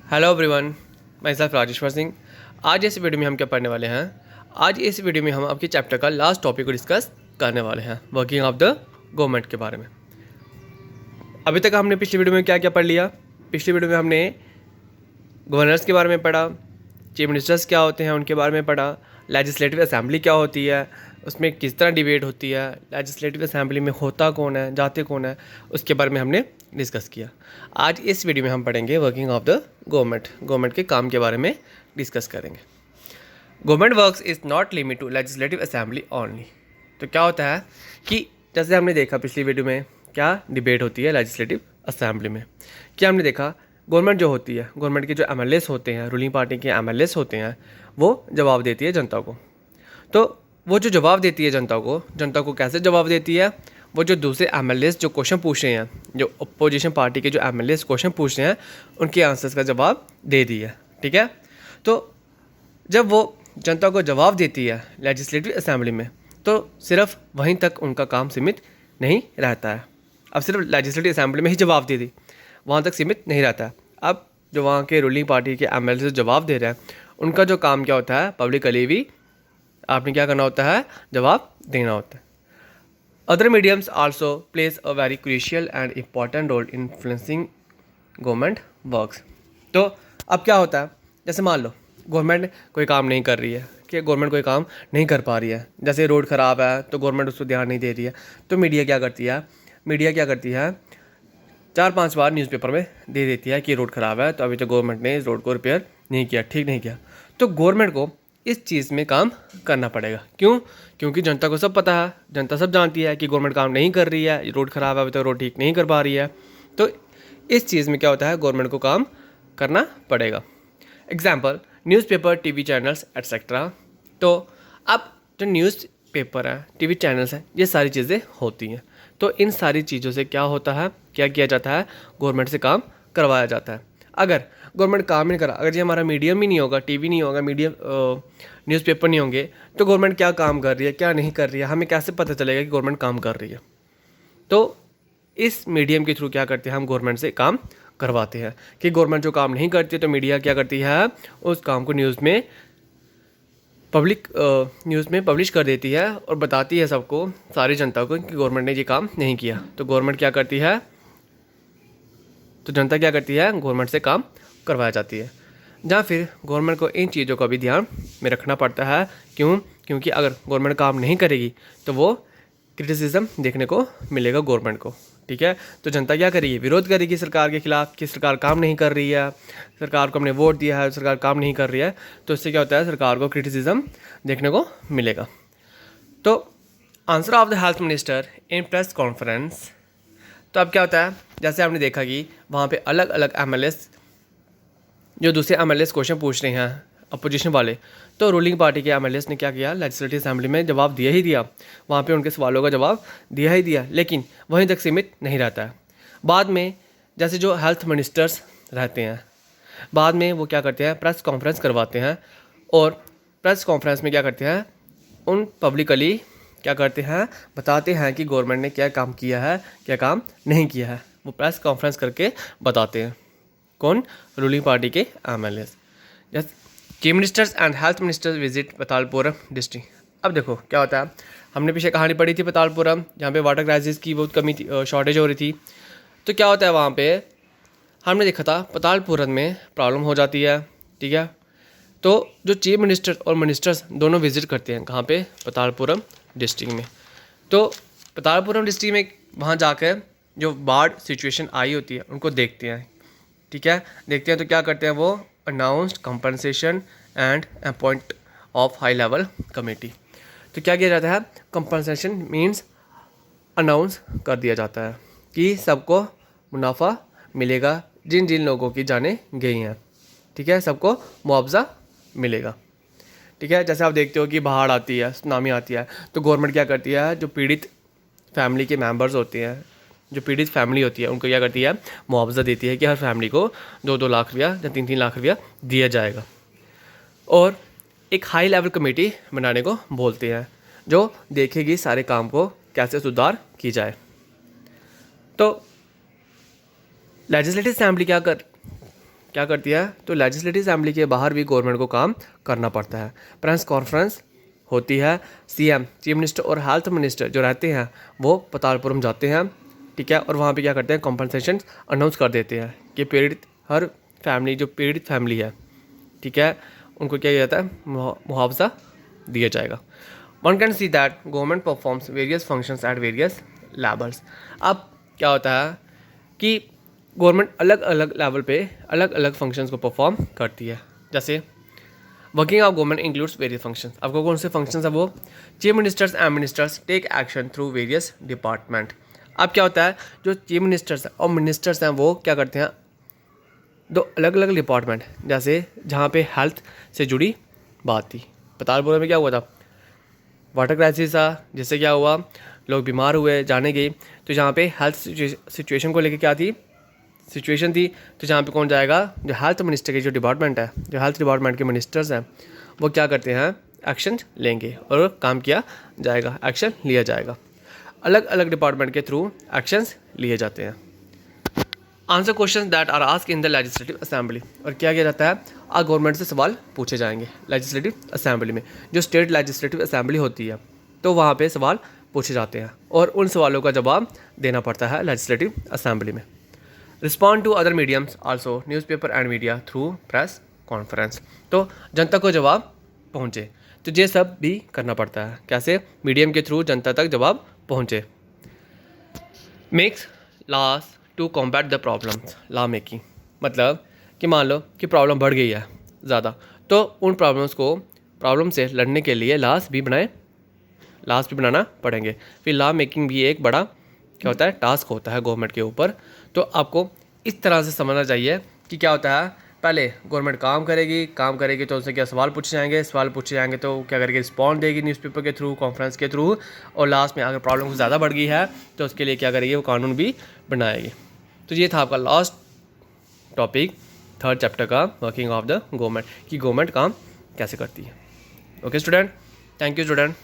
Hello everyone, मैं self Rajeshwar Singh. आज इस वीडियो में हम क्या पढ़ने वाले हैं। आज इस वीडियो में हम आपके चैप्टर का लास्ट टॉपिक को डिस्कस करने वाले हैं, वर्किंग ऑफ द गवर्नमेंट के बारे में। अभी तक हमने पिछली वीडियो में क्या क्या पढ़ लिया। पिछली वीडियो में हमने गवर्नर्स के बारे में पढ़ा, चीफ मिनिस्टर्स क्या होते हैं उनके बारे में पढ़ा, लेजिस्लेटिव असेंबली क्या होती है, उसमें किस तरह डिबेट होती है, लेजिस्लेटिव असेंबली में होता कौन है, जाते कौन है, उसके बारे में हमने डिस्कस किया। आज इस वीडियो में हम पढ़ेंगे वर्किंग ऑफ द गवर्नमेंट के काम के बारे में डिस्कस करेंगे। Government works is not limit to legislative assembly only. तो क्या होता है कि जैसे हमने देखा पिछली वीडियो में क्या डिबेट होती है लेजिस्लेटिव असेंबली में, क्या हमने देखा गवर्नमेंट जो होती है, गवर्नमेंट के जो एमएलएस होते हैं, रूलिंग पार्टी के एमएलएस होते हैं, वो जवाब देती है जनता को। तो वो जो जवाब देती है जनता को कैसे जवाब देती है, वो जो दूसरे एमएलएस जो क्वेश्चन पूछ रहे हैं, जो अपोजिशन पार्टी के जो एमएलएस क्वेश्चन पूछ रहे हैं, उनके आंसर्स का जवाब दे दी है। ठीक है, तो जब वो जनता को जवाब देती है लेजिस्लेटिव असेंबली में, तो सिर्फ वहीं तक उनका काम सीमित नहीं रहता है। अब सिर्फ लेजिस्लेटिव असेंबली में ही जवाब दे दी, वहाँ तक सीमित नहीं रहता है। अब जो वहाँ के रूलिंग पार्टी के एमएलए जवाब दे रहे हैं, उनका जो काम क्या होता है, पब्लिकली भी आपने क्या करना होता है, जवाब देना होता है। Other mediums also place a very crucial and important role in influencing government works. तो अब क्या होता है, जैसे मान लो गवर्नमेंट कोई काम नहीं कर रही है, कि गवर्नमेंट कोई काम नहीं कर पा रही है, जैसे रोड ख़राब है तो गवर्नमेंट उसको ध्यान नहीं दे रही है, तो मीडिया क्या करती है 4-5 बार न्यूज़पेपर में दे देती है कि रोड ख़राब है, तो अभी तक गवर्नमेंट ने इस रोड को रिपेयर नहीं किया, ठीक नहीं किया। तो गवर्नमेंट को इस चीज़ में काम करना पड़ेगा। क्यों? क्योंकि जनता को सब पता है, जनता सब जानती है कि गवर्नमेंट काम नहीं कर रही है, रोड ख़राब है, अभी तक रोड ठीक नहीं कर पा रही है। तो इस चीज़ में क्या होता है, गवर्नमेंट को काम करना पड़ेगा। Example newspaper, TV channels etcetera. तो अब जो न्यूज़पेपर है, टीवी चैनल्स हैं, ये सारी चीज़ें होती हैं। तो इन सारी चीज़ों से क्या होता है, क्या किया जाता है, गवर्नमेंट से काम करवाया जाता है। अगर गवर्नमेंट काम नहीं करा, अगर ये हमारा मीडियम ही नहीं होगा, टीवी नहीं होगा, न्यूज़पेपर नहीं होंगे, तो गवर्नमेंट क्या काम कर रही है, क्या नहीं कर रही है, हमें कैसे पता चलेगा कि गवर्नमेंट काम कर रही है। तो इस मीडियम के थ्रू क्या करते हैं, हम गवर्नमेंट से काम करवाते हैं। कि गवर्नमेंट जो काम नहीं करती तो मीडिया क्या करती है, उस काम को न्यूज़ में पब्लिश कर देती है और बताती है सबको, सारी जनता को, कि गवर्नमेंट ने ये काम नहीं किया। तो गवर्नमेंट क्या करती है, तो जनता क्या करती है, गवर्नमेंट से काम करवाया जाती है। जहाँ फिर गवर्नमेंट को इन चीज़ों का भी ध्यान में रखना पड़ता है। क्यों? क्योंकि अगर गवर्नमेंट काम नहीं करेगी तो वो क्रिटिसिज्म देखने को मिलेगा गवर्नमेंट को। ठीक है, तो जनता क्या करेगी, विरोध करेगी सरकार के खिलाफ कि सरकार काम नहीं कर रही है, सरकार को हमने वोट दिया है, सरकार काम नहीं कर रही है। तो इससे क्या होता है, सरकार को क्रिटिसिज्म देखने को मिलेगा। तो answer of the health minister in press conference. तो अब क्या होता है, जैसे आपने देखा कि वहाँ पे अलग अलग एमएलएस जो दूसरे एमएलएस क्वेश्चन पूछ रहे हैं अपोजिशन वाले, तो रूलिंग पार्टी के एमएलएस ने क्या किया, लेजिस्लेटिव असेंबली में जवाब दिया ही दिया, वहाँ पे उनके सवालों का जवाब दिया ही दिया। लेकिन वहीं तक सीमित नहीं रहता है। बाद में जैसे जो हेल्थ मिनिस्टर्स रहते हैं, बाद में वो क्या करते हैं, प्रेस कॉन्फ्रेंस करवाते हैं, और प्रेस कॉन्फ्रेंस में क्या करते हैं, उन पब्लिकली क्या करते हैं, बताते हैं कि गवर्नमेंट ने क्या काम किया है, क्या काम नहीं किया है। वो प्रेस कॉन्फ्रेंस करके बताते हैं। कौन? रूलिंग पार्टी के एमएलएस। जैसे chief ministers and health ministers visit Patalpuram district. अब देखो क्या होता है, हमने पीछे कहानी पढ़ी थी पतालपुरम, जहाँ पे वाटर क्राइसिस की बहुत कमी थी, शॉर्टेज हो रही थी। तो क्या होता है, वहाँ पे हमने देखा था पतालपुरम में प्रॉब्लम हो जाती है। ठीक है, तो जो चीफ मिनिस्टर और मिनिस्टर्स दोनों विजिट करते हैं, कहाँ पे, पतालपुरम डिस्ट्रिक्ट में। तो पतालपुरम डिस्ट्रिक्ट में वहाँ जाकर जो बाढ़ सिचुएशन आई होती है उनको देखते हैं। ठीक है, देखते हैं तो क्या करते हैं, वो announced compensation and appoint of high level committee. तो क्या किया जाता है, कंपनसेशन मीन्स अनाउंस कर दिया जाता है कि सबको मुनाफा मिलेगा, जिन जिन लोगों की जानें गई हैं। ठीक है, सबको मुआवजा मिलेगा। ठीक है, जैसे आप देखते हो कि बाढ़ आती है, सुनामी आती है, तो गवर्नमेंट क्या करती है, जो पीड़ित फैमिली के मेंबर्स होते हैं, जो पीड़ित फैमिली होती है, उनको क्या करती है, मुआवजा देती है कि हर फैमिली को 2-2 लाख रुपया या 3-3 लाख रुपया दिया जाएगा। और एक हाई लेवल कमेटी बनाने को बोलते हैं, जो देखेगी सारे काम को कैसे सुधार की जाए। तो लेजिस्लेटिव असेंबली क्या क्या करती है, तो लेजिस्लेटिव असेंबली के बाहर भी गवर्नमेंट को काम करना पड़ता है। प्रेस कॉन्फ्रेंस होती है, सीएम, चीफ मिनिस्टर और हेल्थ मिनिस्टर जो रहते हैं वो पतालपुरम जाते हैं, ठीक है, और वहाँ पे क्या करते हैं, कॉम्पनसेशन अनाउंस कर देते हैं कि पीड़ित हर फैमिली, जो पीड़ित फैमिली है, ठीक है, उनको क्या किया जाता है, मुआवजा दिया जाएगा। One can see that government performs various functions at various levels. अब क्या होता है कि गवर्नमेंट अलग अलग लेवल पे अलग अलग फंक्शंस को परफॉर्म करती है। जैसे working of government includes various functions. आपको कौन से फंक्शंस है वो, chief ministers and ministers take action through various department. अब क्या होता है, जो चीफ मिनिस्टर्स और मिनिस्टर्स हैं वो क्या करते हैं, दो अलग अलग डिपार्टमेंट, जैसे जहाँ पे हेल्थ से जुड़ी बात थी, पतालपुर में क्या हुआ था, वाटर क्राइसिस था, जिससे क्या हुआ, लोग बीमार हुए, जाने गई, तो जहाँ पे हेल्थ सिचुएशन को लेके क्या थी, सिचुएशन थी, तो जहाँ पे कौन जाएगा, जो हेल्थ मिनिस्टर की जो डिपार्टमेंट है, जो हेल्थ डिपार्टमेंट के मिनिस्टर्स हैं वो क्या करते हैं, एक्शन लेंगे और काम किया जाएगा, एक्शन लिया जाएगा। अलग अलग डिपार्टमेंट के थ्रू एक्शंस लिए जाते हैं। Answer question that are asked in the legislative assembly. और क्या किया जाता है, आज गवर्नमेंट से सवाल पूछे जाएंगे लेजिस्लेटिव असेंबली में। जो स्टेट लेजिस्लेटिव असेंबली होती है तो वहाँ पे सवाल पूछे जाते हैं और उन सवालों का जवाब देना पड़ता है लेजिस्लेटिव असेंबली में। Respond to other mediums also newspaper and media through press conference. तो जनता को जवाब पहुँचे, तो ये सब भी करना पड़ता है। कैसे, मीडियम के थ्रू जनता तक जवाब पहुँचे। Makes laws to combat the problems. Law making मतलब कि मान लो कि प्रॉब्लम बढ़ गई है ज़्यादा, तो उन प्रॉब्लम से लड़ने के लिए लॉस भी बनाना पड़ेंगे। फिर लॉ मेकिंग भी एक बड़ा क्या होता है, टास्क होता है गवर्नमेंट के ऊपर। तो आपको इस तरह से समझना चाहिए कि क्या होता है, पहले गवर्नमेंट काम करेगी तो उससे क्या सवाल पूछे जाएंगे तो क्या करेगी, रिस्पॉन्ड देगी न्यूज़पेपर के थ्रू, कॉन्फ्रेंस के थ्रू, और लास्ट में अगर प्रॉब्लम ज़्यादा बढ़ गई है तो उसके लिए क्या करेगी, वो कानून भी बनाएगी। तो ये था आपका लास्ट टॉपिक 3rd चैप्टर का, वर्किंग ऑफ द गवर्नमेंट, कि गवर्नमेंट काम कैसे करती है। Okay student, thank you student.